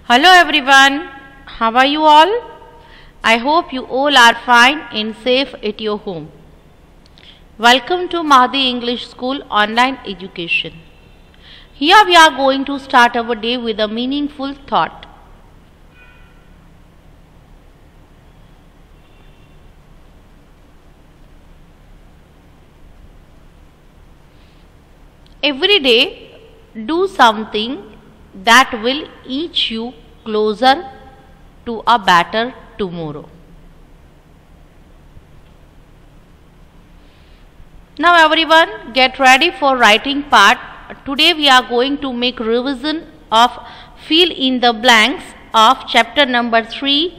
Hello everyone, how are you all? I hope you all are fine and safe at your home. Welcome to Mahdi English School online education. Here we are going to start our day with a meaningful thought. Every day, do something that will inch you closer to a better tomorrow. Now everyone, get ready for writing part. Today we are going to make revision of fill in the blanks of chapter number 3,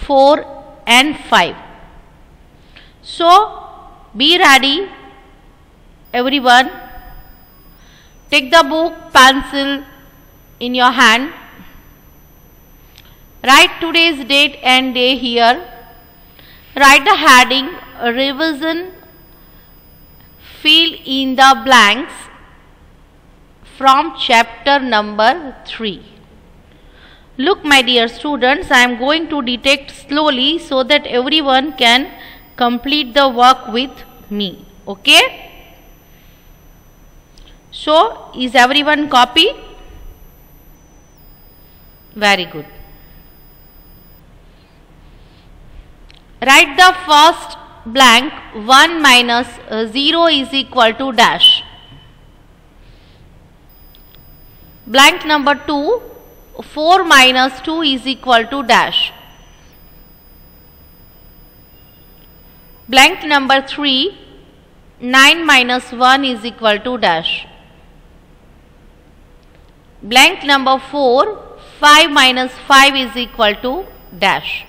4 and 5. So be ready everyone. Take the book, pencil in your hand. Write today's date and day here. Write the heading revision. Fill in the blanks from chapter number 3. Look my dear students, I am going to dictate slowly so that everyone can complete the work with me. Okay? So, is everyone copy? Very good. Write the first blank 1 minus 0 is equal to dash. Blank number 2, 4 minus 2 is equal to dash. Blank number 3, 9 minus 1 is equal to dash. Blank number 4, 5 minus 5 is equal to dash.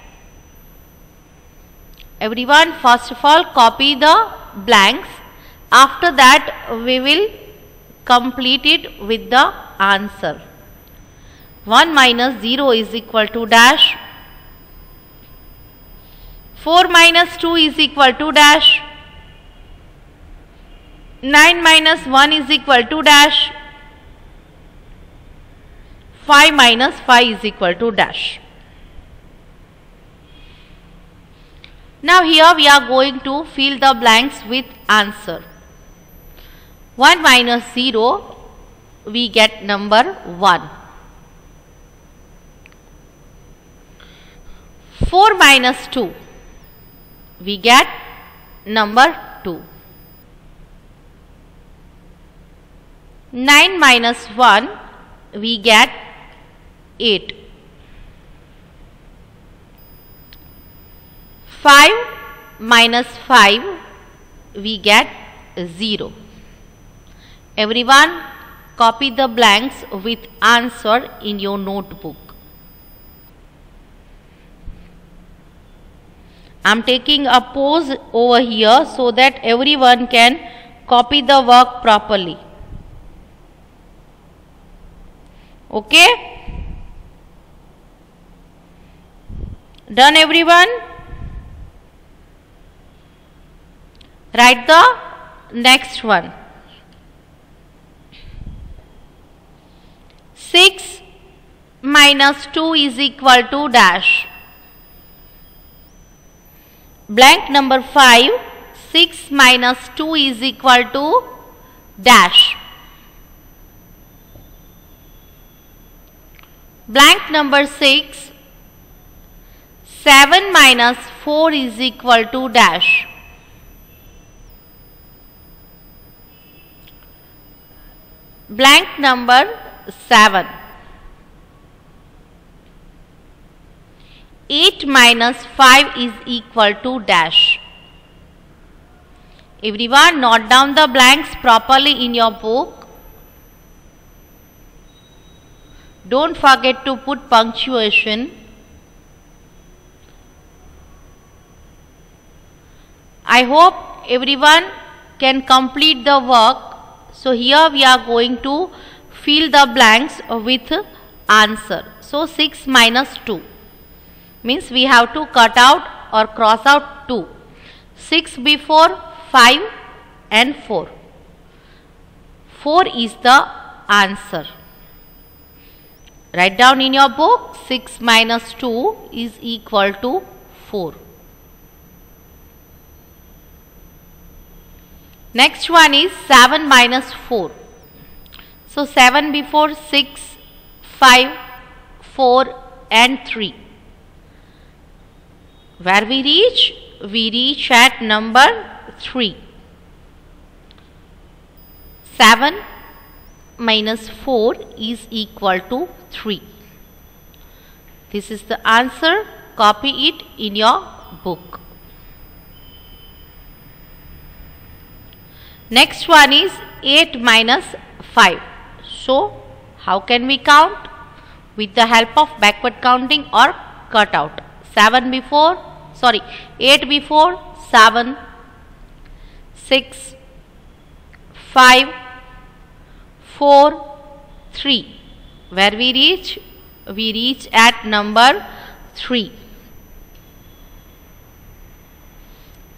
Everyone, first of all copy the blanks. After that we will complete it with the answer. 1 minus 0 is equal to dash. 4 minus 2 is equal to dash. 9 minus 1 is equal to dash. 5 minus 5 is equal to dash. Now here we are going to fill the blanks with answer. 1 minus 0, we get number 1. 4 minus 2, we get number 2. 9 minus 1, we get 8. 5 minus 5, we get 0. Everyone, copy the blanks with answer in your notebook. I am taking a pause over here so that everyone can copy the work properly. Okay? Done everyone? Write the next one. 6 minus 2 is equal to dash. Blank number 5, 6 minus 2 is equal to dash. Blank number 6, 7 minus 4 is equal to dash. Blank number 7. 8 minus 5 is equal to dash. Everyone, note down the blanks properly in your book. Don't forget to put punctuation. I hope everyone can complete the work. So here we are going to fill the blanks with answer. So 6 minus 2 means we have to cut out or cross out 2. 6 before 5 and 4. 4 is the answer. Write down in your book, 6 minus 2 is equal to 4. Next one is 7 minus 4. So 7 before 6, 5, 4 and 3. Where we reach? We reach at number 3. 7 minus 4 is equal to 3. This is the answer. Copy it in your book. Next one is 8 minus 5. So, how can we count? With the help of backward counting or cutout. 8 before 7, 6, 5, 4, 3. Where we reach? We reach at number 3.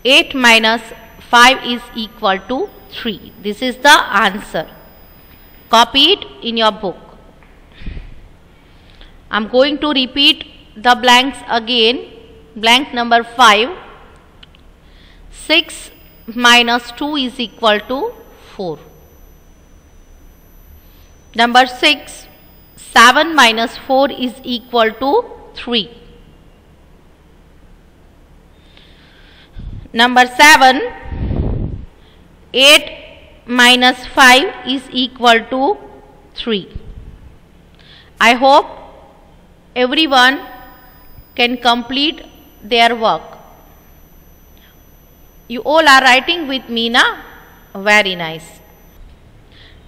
8 minus 5 is equal to 3. This is the answer. Copy it in your book. I am going to repeat the blanks again. Blank number 5. 6 minus 2 is equal to 4. Number 6. 7 minus 4 is equal to 3. Number 7. 8 minus 5 is equal to 3. I hope everyone can complete their work. You all are writing with me now? Very nice.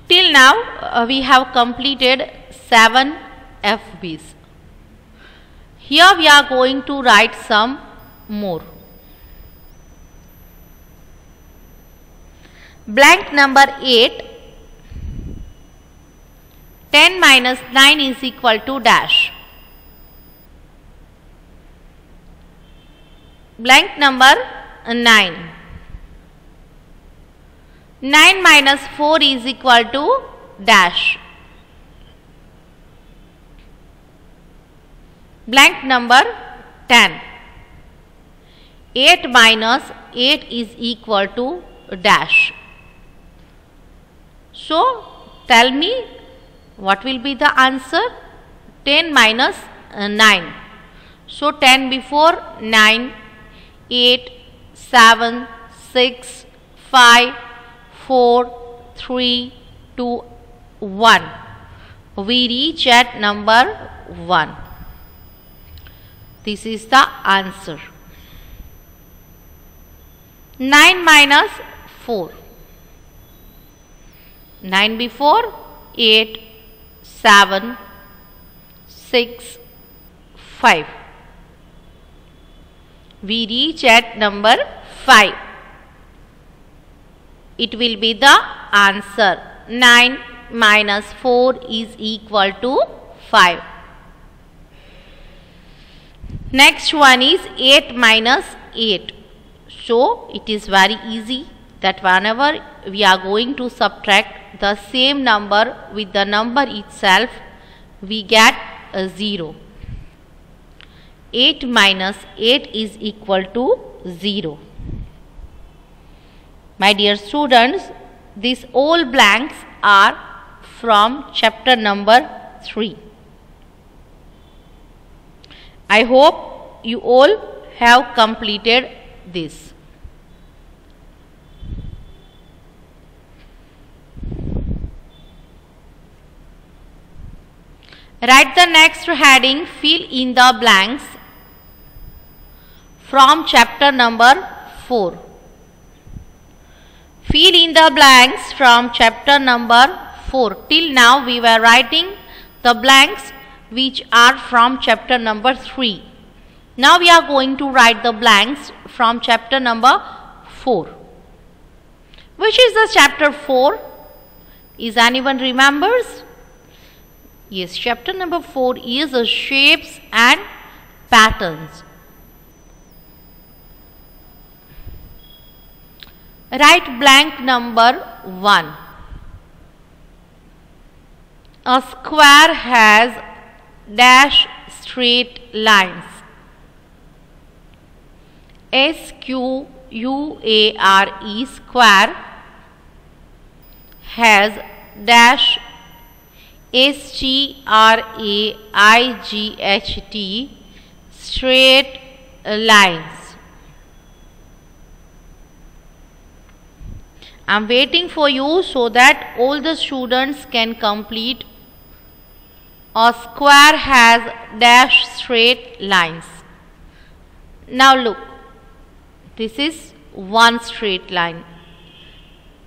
Till now we have completed 7 FBs. Here we are going to write some more. Blank number 8. 10 minus 9 is equal to dash. Blank number 9. 9 minus 4 is equal to dash. Blank number 10. 8 minus 8 is equal to dash. So, tell me what will be the answer? 10 minus 9. So, 10 before 9, 8, 7, 6, 5, 4, 3, 2, 1. We reach at number 1. This is the answer. 9 minus 4. 9 before 8, 7, 6, 5. We reach at number 5. It will be the answer. 9 minus 4 is equal to 5. Next one is 8 minus 8. So, it is very easy that whenever we are going to subtract the same number with the number itself, we get a 0. 8 minus 8 is equal to 0. My dear students, these all blanks are from chapter number 3. I hope you all have completed this. Write the next heading, fill in the blanks from chapter number 4. Fill in the blanks from chapter number 4. Till now we were writing the blanks which are from chapter number 3. Now we are going to write the blanks from chapter number 4. Which is the chapter 4? Is anyone remembers? Yes, chapter number 4 is shapes and patterns. Write blank number 1. A square has dash straight lines. SQUARE square has dash STRAIGHT straight lines. I am waiting for you so that all the students can complete. A square has dash straight lines. Now look, this is one straight line,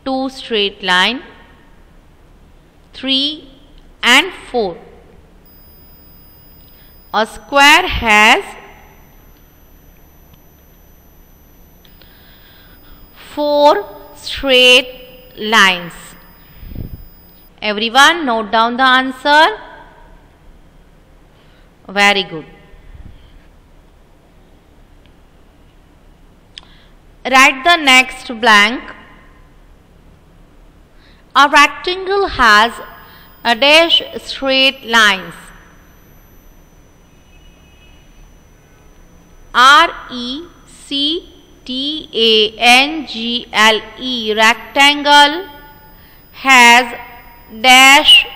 two straight line, 3 and 4. A square has 4 straight lines. Everyone note down the answer. Very good. Write the next blank. A rectangle has a dash straight lines. RECTANGLE rectangle has dash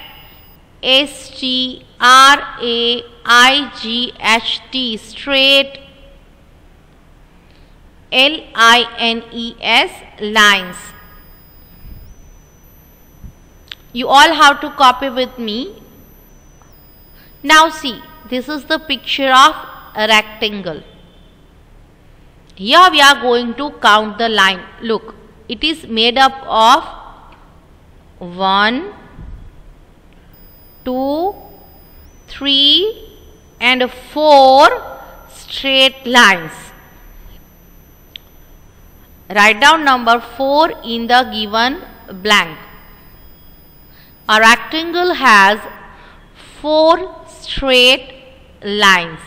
STRAIGHT straight LINES lines. You all have to copy with me. Now see, this is the picture of a rectangle. Here we are going to count the line. Look, it is made up of 1, 2, 3 and 4 straight lines. Write down number 4 in the given blank. A rectangle has 4 straight lines.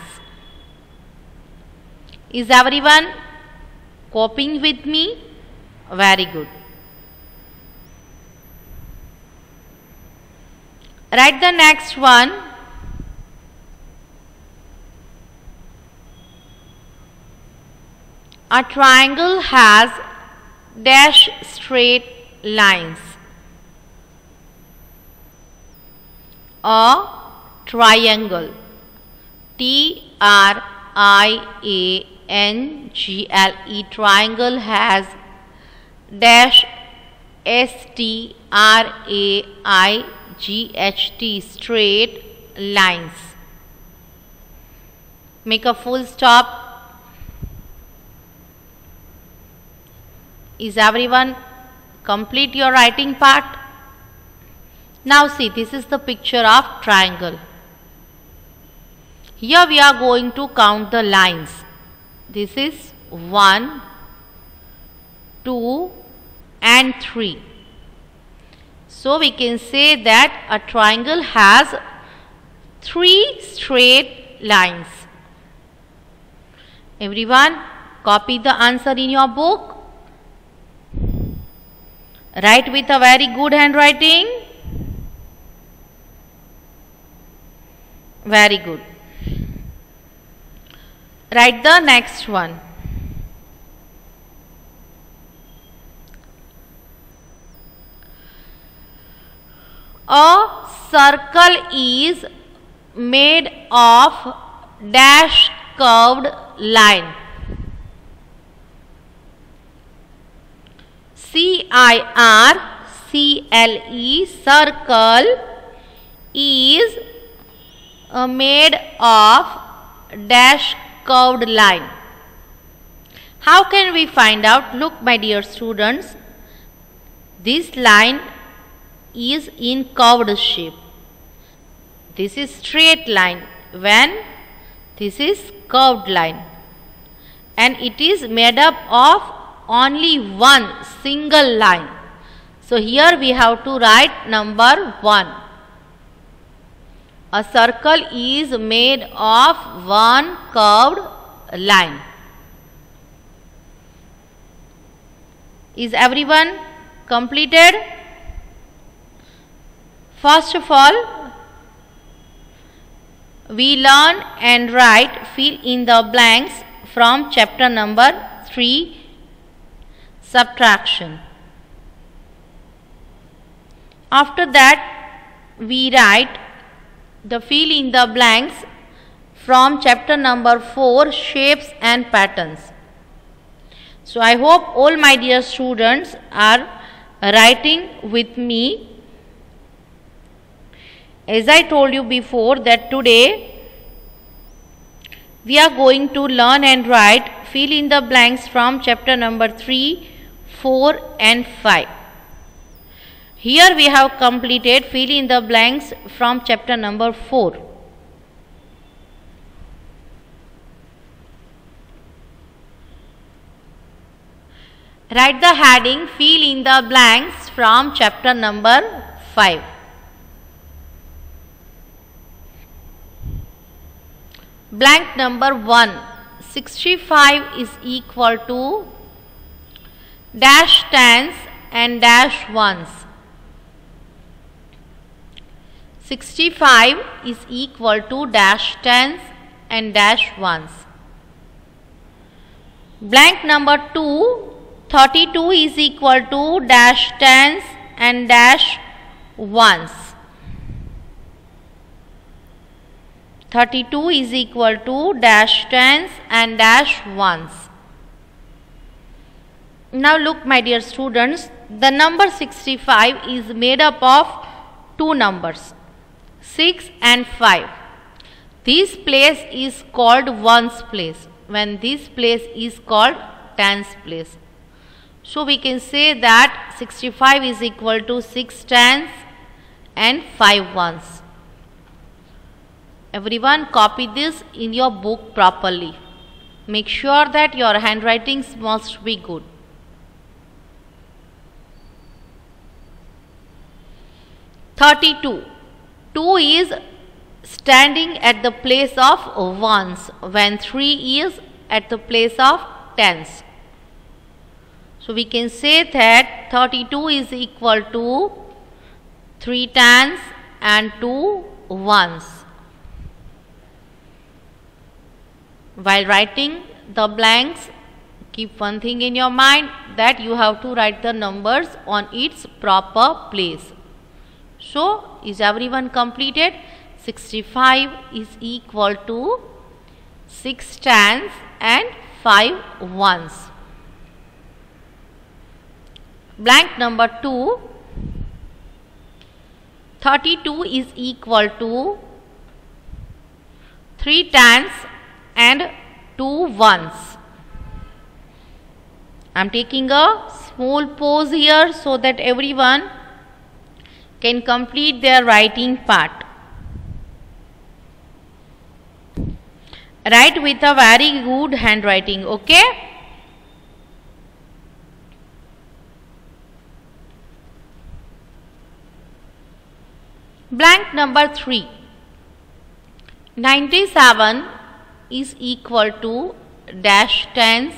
Is everyone copying with me? Very good. Write the next one. A triangle has dash straight lines. A triangle, TRIANGLE, triangle has dash STRAIGHT straight lines. Make a full stop. Is everyone complete your writing part? Now see, this is the picture of triangle. Here we are going to count the lines. This is 1, 2 and 3. So we can say that a triangle has 3 straight lines. Everyone copy the answer in your book. Write with a very good handwriting. Very good. Write the next one. A circle is made of dash curved line. CIRCLE, circle is made of dash curved line. How can we find out? Look, my dear students, this line is in curved shape. This is straight line when this is curved line, and it is made up of only one single line. So here we have to write number 1. A circle is made of one curved line. Is everyone completed? First of all, we learn and write fill in the blanks from chapter number 3, subtraction. After that, we write the fill in the blanks from chapter number 4, shapes and patterns. So I hope all my dear students are writing with me. As I told you before that today we are going to learn and write fill in the blanks from chapter number 3, 4 and 5. Here we have completed fill in the blanks from chapter number 4. Write the heading fill in the blanks from chapter number 5. Blank number 1. 65 is equal to dash tens and dash ones. 65 is equal to dash tens and dash ones. Blank number 2. 32 is equal to dash tens and dash ones. 32 is equal to dash tens and dash ones. Now look my dear students, the number 65 is made up of two numbers, 6 and 5. This place is called ones place, when this place is called tens place. So we can say that 65 is equal to 6 tens and 5 ones. Everyone copy this in your book properly. Make sure that your handwriting must be good. (32) 2 is standing at the place of ones when 3 is at the place of tens. So we can say that 32 is equal to 3 tens and 2 ones. While writing the blanks, keep one thing in your mind, that you have to write the numbers on its proper place. So is everyone completed? 65 is equal to 6 tens and 5 ones. Blank number 2. 32 is equal to 3 tens and 2 ones. I am taking a small pause here so that everyone can complete their writing part. Write with a very good handwriting, okay? Blank number 3. 97 is equal to dash tens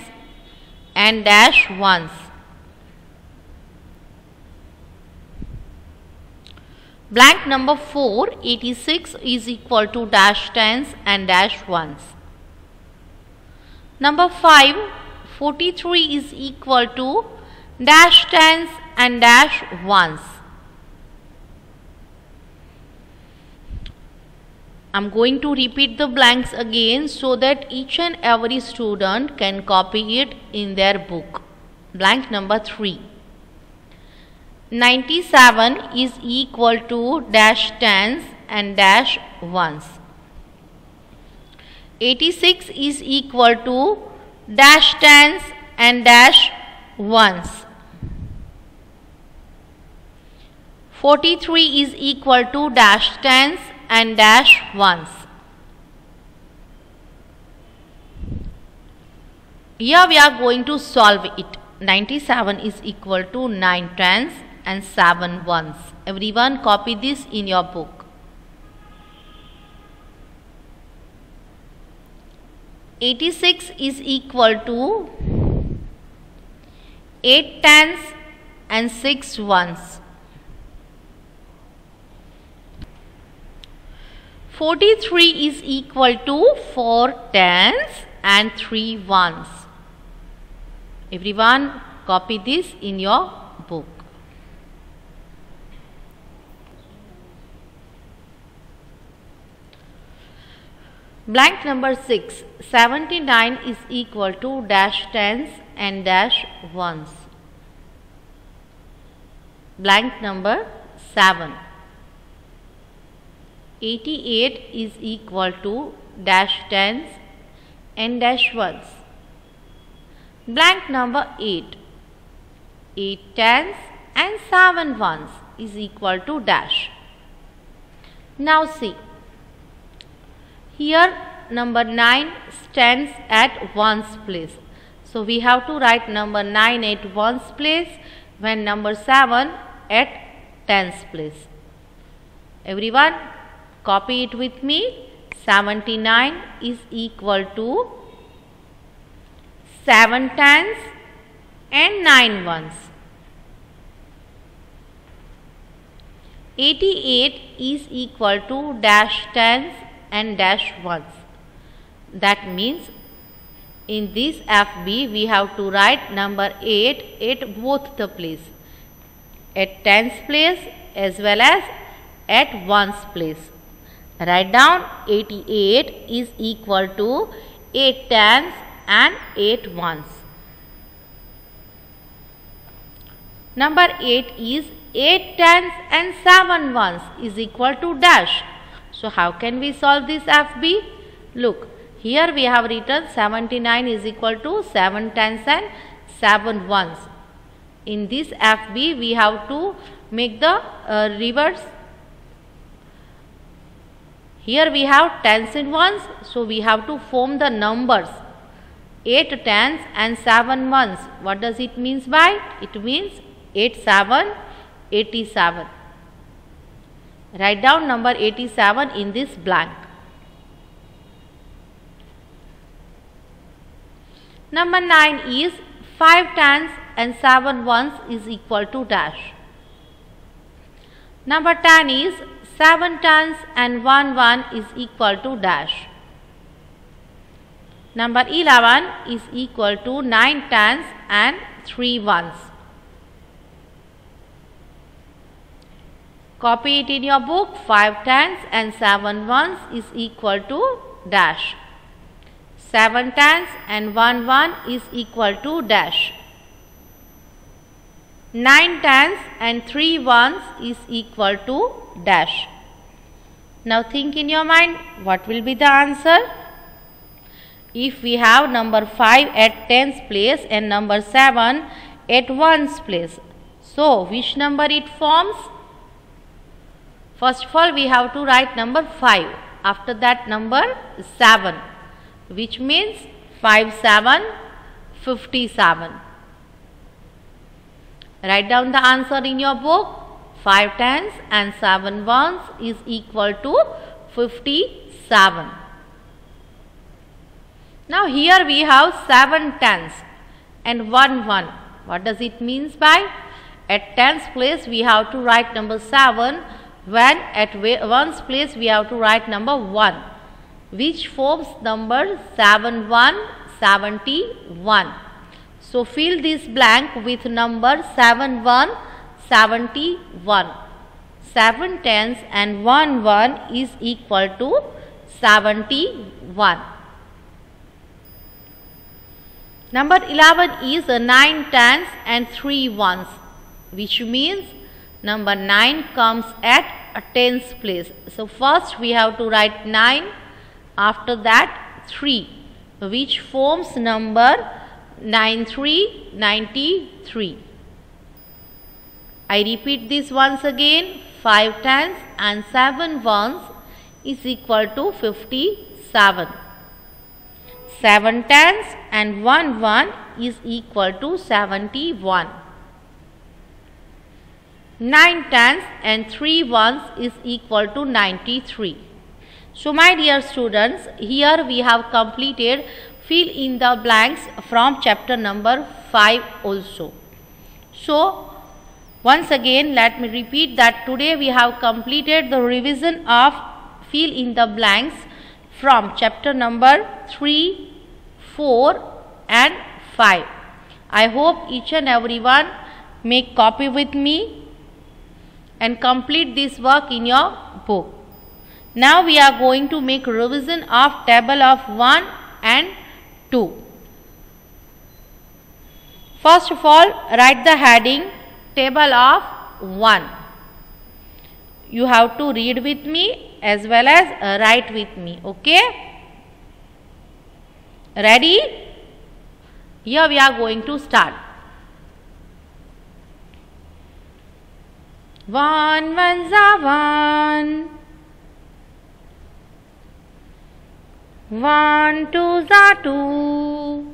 and dash ones. Blank number 4. 86 is equal to dash tens and dash ones. Number 5. 43 is equal to dash tens and dash ones. I am going to repeat the blanks again so that each and every student can copy it in their book. Blank number 3. 97 is equal to dash tens and dash ones. 86 is equal to dash tens and dash ones. 43 is equal to dash tens and dash ones. Here we are going to solve it. 97 is equal to 9 tens and 7 ones. Everyone copy this in your book. 86 is equal to 8 tens and 6 ones. 43 is equal to 4 tens and 3 ones. Everyone copy this in your book. Blank number 6. 79 is equal to dash tens and dash ones. Blank number 7. 88 is equal to dash tens and dash ones. Blank number 8. 8 tens and 7 ones is equal to dash. Now see. Here number 9 stands at ones place. So we have to write number 9 at ones place when number 7 at tens place. Everyone copy it with me. 79 is equal to 7 tens and 9 ones. 88 is equal to dash tens and dash ones. That means in this FB we have to write number 8 at both the place, at tens place as well as at ones place. Write down 88 is equal to 8 tens and 8 ones. Number 8 is 8 tens and 7 ones is equal to dash. So how can we solve this FB? Look, here we have written 79 is equal to 7 tens and 7 ones. In this FB we have to make the reverse. Here we have tens and ones, so we have to form the numbers 8 tens and 7 ones. What does it means by? It means 8 7 87. Write down number 87 in this blank. Number 9 is 5 tens and 7 ones is equal to dash. Number 10 is 7 tens and 1 1 is equal to dash. Number 11 is equal to 9 tens and 3 ones. Copy it in your book. 5 tens and 7 ones is equal to dash. 7 tens and 1 1 is equal to dash. 9 tens and 3 ones is equal to dash. Now think in your mind, what will be the answer? If we have number 5 at tens place and number 7 at ones place, so which number it forms? First of all, we have to write number 5. After that number 7, which means 5 7 57. Write down the answer in your book. 5 tens and 7 ones is equal to 57. Now here we have 7 tens and 1 1. What does it means by? At tens place we have to write number 7, when at ones place we have to write number 1, which forms number 7 1 71. So fill this blank with number 7 1 71. 7 tens and 1 1 is equal to 71. Number 11 is 9 tens and 3 ones, which means number 9 comes at a tens place. So first we have to write 9, after that 3, which forms number 93. I repeat this once again. 5 tens and 7 ones is equal to 57. 7 tens and 1 1 is equal to 71. 9 tens and 3 ones is equal to 93. So my dear students, here we have completed fill in the blanks from chapter number 5 also. So once again let me repeat that today we have completed the revision of fill in the blanks from chapter number 3, 4 and 5. I hope each and everyone make copy with me and complete this work in your book. Now we are going to make revision of table of 1 and 2. First of all, write the heading table of 1. You have to read with me as well as write with me. Okay? Ready? Here we are going to start. 1 ones are 1. 1 twos are 2.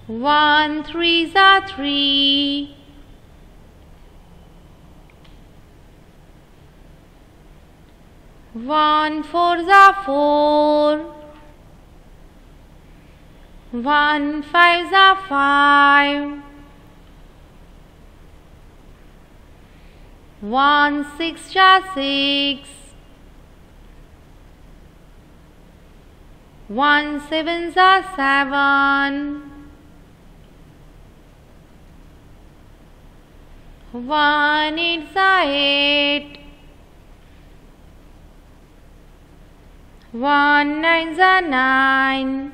1 threes are 3. 1 fours are 4. 1 fives are 5. 1 six are 6. 1 sevens are 7. 1 eights are 8. 1 nines are 9.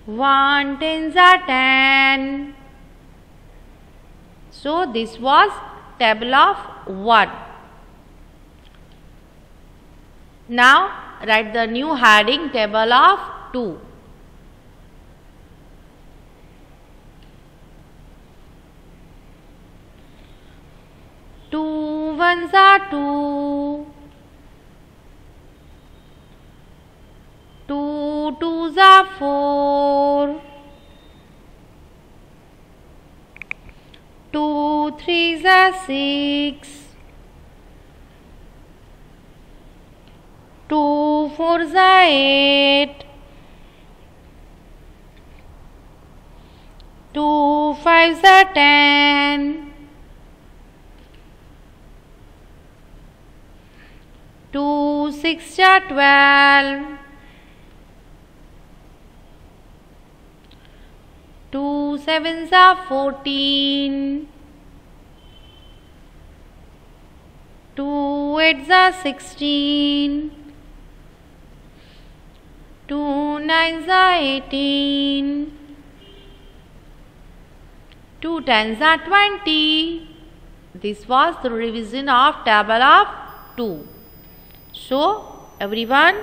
1 tens are 10. So this was table of 1. Now write the new heading table of 2. 2 ones are 2. 2 twos are 4. 2 threes are 6. 2 fours are 8. 2 fives are 10. 2 six are 12. 2 sevens are 14. 2 eights are 16. 2 nines are 18. 2 tens are 20. This was the revision of table of 2. So everyone,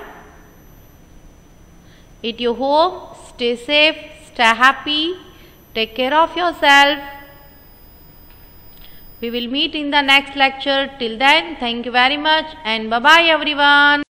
at your home, stay safe, stay happy, take care of yourself. We will meet in the next lecture. Till then, thank you very much and bye-bye everyone.